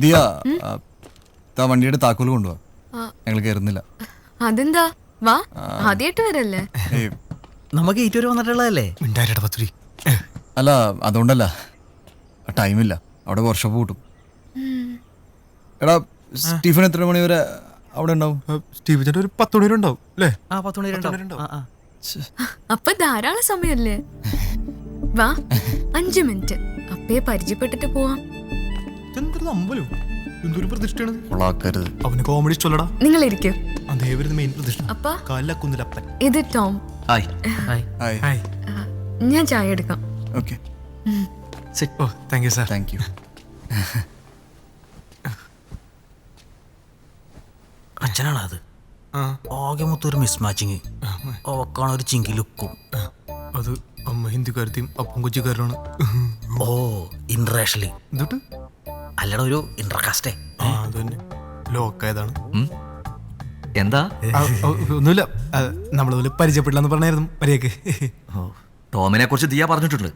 ദിയ വണ്ടിയുടെ താക്കോല് കൊണ്ടുപോവാ. ഞങ്ങൾ കയറുന്നില്ല. അതെന്താ? വാ, ആദ്യമായിട്ട് വരല്ലേ? നമുക്ക് ഏറ്റവും വന്നിട്ടുള്ളതല്ലേ? അല്ല, അതുകൊണ്ടല്ല, ടൈമില്ല. അവിടെ വർക്ക്ഷോപ്പ് കൂട്ടും. എടാ, സ്റ്റീഫൻ എത്ര മണി വരെ അവിടെ ഉണ്ടാവും? സ്റ്റീഫൻ ചേട്ടൻ ഒരു 10 മണി വരെ ഉണ്ടാവും അല്ലേ? അപ്പൊ ധാരാളം സമയല്ലേ? വാ, 5 മിനിറ്റ് അപ്പയെ പരിചയപ്പെട്ടിട്ട് പോവാം. എന്തൊരു പ്രതിഷ്ഠയാണ് അവന് കോമഡി ഇഷ്ടമല്ലടാ. നിങ്ങൾ ഇരിക്കും. അതേ വരുന്ന മെയിൻ പ്രതിഷ്ഠ. അപ്പ കാലക്കുന്നിലപ്പൻ. ഇത് ടോം. ഹായ്. ഞാൻ ചായ എടുക്കാം. Okay. Oh thank you sir. Thank you. അച്ഛനാണ് അത്. ആകെ മൊത്തം ഒരു മിസ് മാച്ചിങ്. ഓക്കാണ് ഒരു ചിങ്കി ലുക്കും. അത് അമ്മ ഹിന്ദിക്കാരത്തെയും അപ്പം കൊച്ചിക്കാരനാണ്. ഓ, ഇന്റർനാഷണലി. എന്നിട്ട് അല്ലട ഒരു ഇന്റർകാസ്റ്റേ. അത് തന്നെ ലോക്കായതാണ്. എന്താ? ഒന്നുമില്ല, നമ്മളതുപോലെ പരിചയപ്പെടില്ലെന്ന് പറഞ്ഞായിരുന്നു മര്യാദക്ക്. ടോമിനെ കുറിച്ച് ദിയ പറഞ്ഞിട്ടുണ്ട്.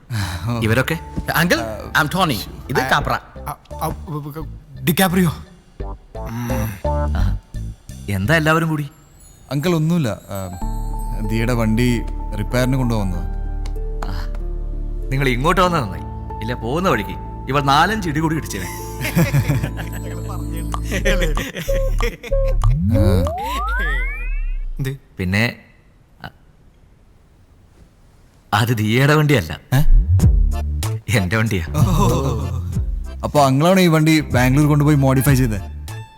ഇവരൊക്കെ അങ്കിൾ, ഐ ആം ടോണി. ഇത് കാപ്ര. ഡിക്കാപ്രിയോ. എന്താ എല്ലാവരും കൂടി? അങ്കിൾ ഒന്നുമില്ല, ദിയയുടെ വണ്ടി റിപ്പയറിന് കൊണ്ടുപോകുന്നത്. നിങ്ങൾ ഇങ്ങോട്ട് വന്നാൽ നന്നായി. ഇല്ല, പോകുന്ന വഴിക്ക് ഇവർ 4-5 ഇടി കൂടി ഇടിച്ചേ. പിന്നെ അത് ദിയയുടെ വണ്ടിയല്ല, എന്റെ വണ്ടിയാ. അപ്പൊ അങ്ങളാണ് ഈ വണ്ടി ബാംഗ്ലൂർ കൊണ്ടുപോയി മോഡിഫൈ ചെയ്തത്?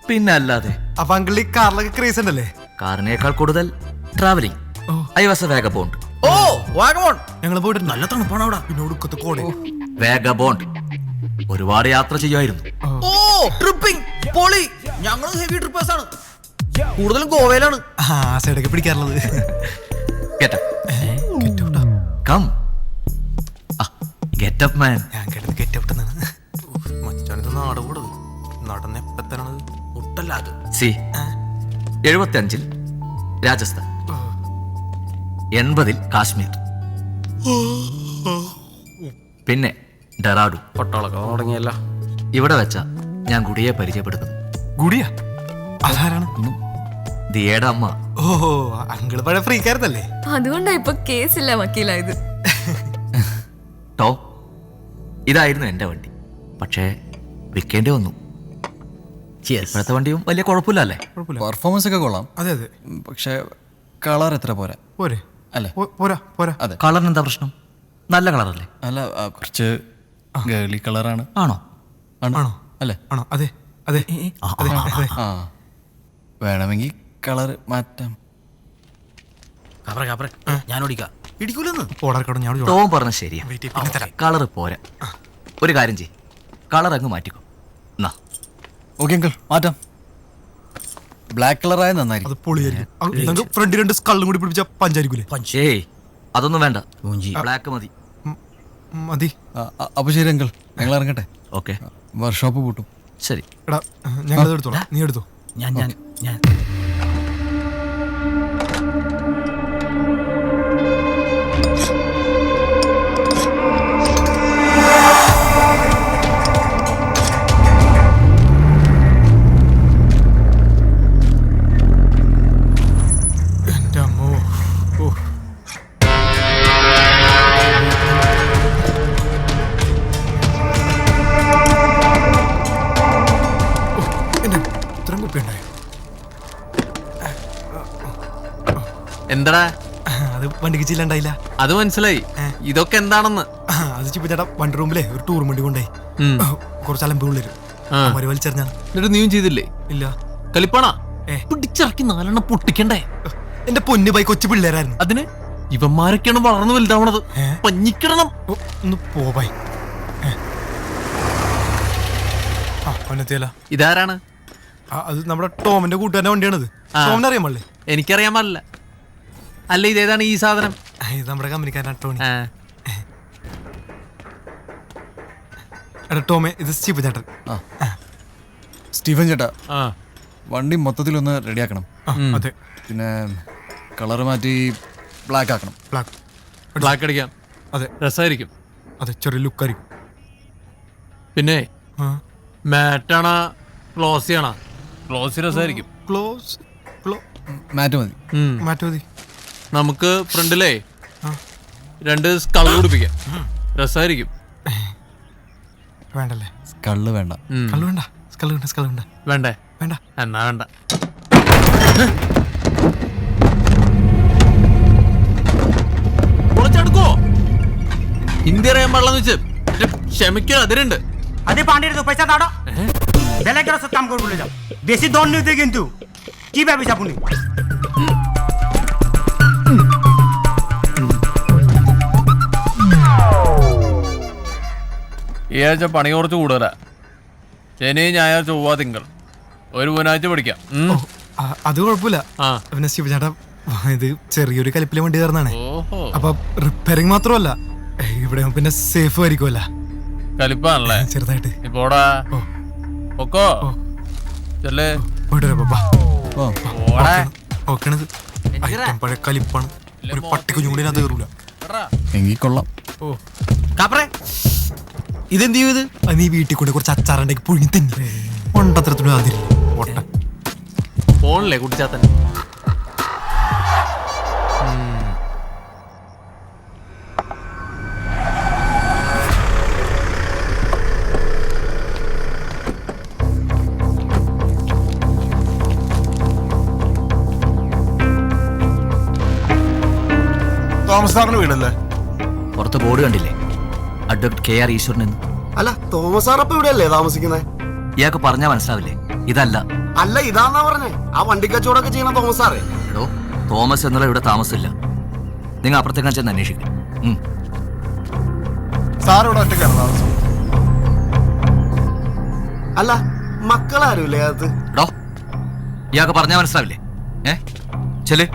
പിന്നെ അല്ലാതെ. അപ്പൊ അങ്കിൾ ഈ കാറിലൊക്കെ ക്രേസ് ഉണ്ടല്ലേ? കാറിനേക്കാൾ കൂടുതൽ travelling. I was a vagabond. ഓ, വാഗമോൺ. ഞങ്ങൾ പോയിട്ട് നല്ല തണുപ്പാണ് അവിടെ. പിന്നെ ഒടുക്കത്തെ കോളേ. വേഗബോണ്ട് ഒരുപാട് യാത്ര ചെയ്യുമായിരുന്നു. ഓ, ട്രിപ്പിംഗ് പൊളി. ഞങ്ങൾ ഹെവി ട്രിപ്പേഴ്സ് ആണ്, കൂടുതലും ഗോവയിലാണ്. ആ സൈഡൊക്കെ പിടിക്കാറുള്ളത്. Get up. Come. Get up, man. ഞാൻ കേട്ടത് ഗെറ്റ് ഔട്ട് എന്നാണ്. മച്ചാണിത് നാട് കൂടത് നടന്ന് എപ്പത്താണത് ഒട്ടല്ല അത്. See, 75-ൽ രാജസ്ഥാൻ, 80-ൽ കാശ്മീർ, പിന്നെ ഡെറാഡു. പൊട്ടോളൊക്കെ തുടങ്ങിയല്ല. ഇവിടെ വെച്ച ഞാൻ ഗുഡിയെ പരിചയപ്പെടുന്നത്. ഗുഡിയ? അതാരാണ്? ദിയയുടെ അമ്മ. ഓഹോ, അങ്കിള് പഴയ ഫ്രീക്കാരനല്ലേ? അതുകൊണ്ടാ ഇപ്പൊ കേസില്ല വക്കീലായത്. ടോം, ഇതായിരുന്നു എന്റെ വണ്ടി. പക്ഷേ വിൽക്കേണ്ടി വന്നു. ഇപ്പോഴത്തെ വണ്ടിയും വലിയ കുഴപ്പമില്ലല്ലേ? പെർഫോമൻസ് ഒക്കെ കൊള്ളാം. അതെ അതെ. പക്ഷെ കളർ എത്ര പോരാ പോരെ അല്ലേ? പോരാ പോരാ. അതെ. കളറിന് എന്താ പ്രശ്നം? നല്ല കളറല്ലേ? അല്ല, കുറച്ച് ഗേളി കളറാണ്. ആണോ? ആണോ? അല്ലേ? ആണോ? അതെ അതെ അതെ അതെ. ആ, വേണമെങ്കിൽ കളർ മാറ്റാം. കാപ്ര ഞാൻ ഓടിക്കാം. ഇടിക്കൂലെന്ന്. ഓടാർക്കടം ഞാൻ ടോം പറഞ്ഞ ശരിയാ. തരാം. കളർ പോരാ. ഒരു കാര്യം ചെയ്യ്, കളർ അങ്ങ് മാറ്റിക്കോ. എന്നാ ഓക്കെ അങ്കിൾ, മാറ്റാം. ബ്ലാക്ക് കളറായ നന്നായിരിക്കും. അത് പൊളിയായിരിക്കും. ഫ്രണ്ട് 2 സ്കള്ളും കൂടി പിടിപ്പിച്ച പഞ്ചായിരിക്കൂലേ? ഏയ്, അതൊന്നും വേണ്ട. മൂഞ്ചി. ബ്ലാക്ക് മതി. മതി. അപ്പൊ ശരി അങ്കിൾ, ഞങ്ങൾ ഇറങ്ങട്ടെ. ഓക്കെ, വർക്ക്ഷോപ്പ് പൂട്ടും. ശരി. എടാ, ഞങ്ങളത് എടുത്തോളാം, നീ എടുത്തോ. ഞാൻ എൻ്റെ അമ്മോ. ഓ, എന്നെ ഇത്രയും കുപ്പി ഉണ്ടായോ? എന്താടാ? അത് വണ്ടിക്ക് ചില്ലുണ്ടായില്ല. അത് മനസ്സിലായി. ഇതൊക്കെ എന്താണെന്ന്? അത് ചിപ്പ ചേട്ടാ വണ്ടി റൂമിലെ ഒരു ടൂർ വണ്ടി കൊണ്ടായി. കുറച്ച് അലമ്പ് പിള്ളേര് അവര് വലിച്ചെറിഞ്ഞാണ്. എന്നിട്ട് നീയും ചെയ്തില്ലേ? ഇല്ല. കളിപ്പാണാ പിടിച്ചിറക്കി 4 എണ്ണം പൊട്ടിക്കണ്ടേ? എന്റെ പൊന്നു ബൈ കൊച്ചു പിള്ളേരായിരുന്നു. അതിന് ഇവന്മാരൊക്കെയാണ് വളർന്നു വലുതാവണത്. പഞ്ഞിക്കിടണം. ഒന്ന് പോയി. അവനെത്തിയല്ല. ഇതാരാണ്? അത് നമ്മുടെ ടോമിന്റെ കൂട്ടുകാരന്റെ വണ്ടിയാണത്. ടോമിനെ അറിയാൻ പാടില്ലേ? എനിക്കറിയാൻ പാടില്ല. അല്ല, ഇതേതാണ് ഈ സാധനം? ഇത് നമ്മുടെ കമ്പനിക്കാരനാണ് ടോണി. ആ. എടാ ടോമെ, ഇത് സ്റ്റീഫൻ ചേട്ടൻ. സ്റ്റീഫൻ ചേട്ടാ, ആ. വണ്ടി മൊത്തത്തിലൊന്ന് റെഡിയാക്കണം. അതെ. പിന്നെ കളർ മാറ്റി ബ്ലാക്ക് ആക്കണം. ബ്ലാക്ക് അടിക്കാം. അതെ രസമായിരിക്കും. അതെ, ചെറിയ ലുക്കായിരിക്കും. പിന്നെ മാറ്റാണാ ക്ലോസ് ചെയ്യണ? ക്ലോസ് രസമായിരിക്കും. ക്ലോസ് മാറ്റ് മതി. മാറ്റി മതി. നമുക്ക് ഫ്രണ്ടിലേ 2 സ്കൾ കുടിപ്പിക്കാം. രസമായിരിക്കും. വേണ്ടല്ലേ? കള്ള് വേണ്ട. കള്ളു വേണ്ട. സ്കൾ വേണ്ട. വേണ്ടേ? വേണ്ട. എന്നാ വേണ്ട. പൊളിച്ചെടുക്കോ? ഹിന്ദി അറിയാൻ പാടില്ലെന്ന് വെച്ച് ക്ഷമിക്കാൻ അതിരുണ്ട്. আরে পানির তো পয়সা দাও বেলেগ রাস্তাত কাম করব বলে যাও বেশি দন নিতে কিন্তু কি ভাবিস আপনি ഈ ആഴ്ച പണി കുറച്ച് കൂടുതലാ. ശനി ഞായർ ചൊവ്വ തിങ്കൾ ഒരു ബുധനാഴ്ച പഠിക്കാം. അത് കുഴപ്പമില്ല. ആ. പിന്നെ ശിവചേട്ടാ ഇത് ചെറിയൊരു കലിപ്പിലെ വണ്ടി കയറുന്നതാണ്. ഓഹോ, അപ്പൊ റിപ്പയറിങ് മാത്രമല്ല ഇവിടെ പിന്നെ സേഫ് ആയിരിക്കുമല്ല. കലിപ്പാണല്ലേ? ചെറുതായിട്ട് ഇപ്പോടാ ഓ. ഒക്കോ ചെല്ലേ. പോയിട്ട് വരാം പപ്പാ. ഓ ഓടേ. ഓക്കണത് പഴയ കലിപ്പാണ്. ഒരു പട്ടിക്കുഞ്ഞു കൂടി അത് കയറൂല. എങ്കിൽ കൊള്ളാം. ഇതെന്ത് ചെയ്യും ഇത്? അത് നീ വീട്ടിൽ കൊണ്ട് കുറച്ച് അച്ചാറുണ്ടെങ്കിൽ പുഴുങ്ങി തന്നെ ഒണ്ടത്രത്തിനും അതിരില്ല ഒട്ട. ഫോണില്ലേ കുട്ടിച്ചാത്തൻ? തോമസ് സാറിന്റെ വീടല്ലേ? പുറത്ത് ബോർഡ് കണ്ടില്ലേ? അഡ്വക്കേറ്റ് KR ഈശ്വരൻ എന്ന്. അല്ല, തോമസ് സാർ അപ്പൊ ഇവിടെയല്ലേ താമസിക്കുന്നത്? ഇയാൾക്ക് പറഞ്ഞാൽ മനസ്സിലാവില്ലേ? ഇതല്ല. അല്ല, ഇതാന്നാ പറഞ്ഞേ. ആ വണ്ടി കച്ചവടമൊക്കെ ചെയ്യണ തോമസ് സാറേ. എടോ, തോമസ് എന്നുള്ള ഇവിടെ താമസമില്ല. നിങ്ങൾ അപ്പുറത്തേക്കാൻ ചെന്ന് അന്വേഷിക്കും. സാർ ഇവിടെ ഒറ്റയ്ക്കാണ് താമസം? അല്ല, മക്കളാരുമില്ലേ അകത്ത്? എടോ, ഇയാൾക്ക് പറഞ്ഞാൽ മനസ്സിലാവില്ലേ? ചെല്.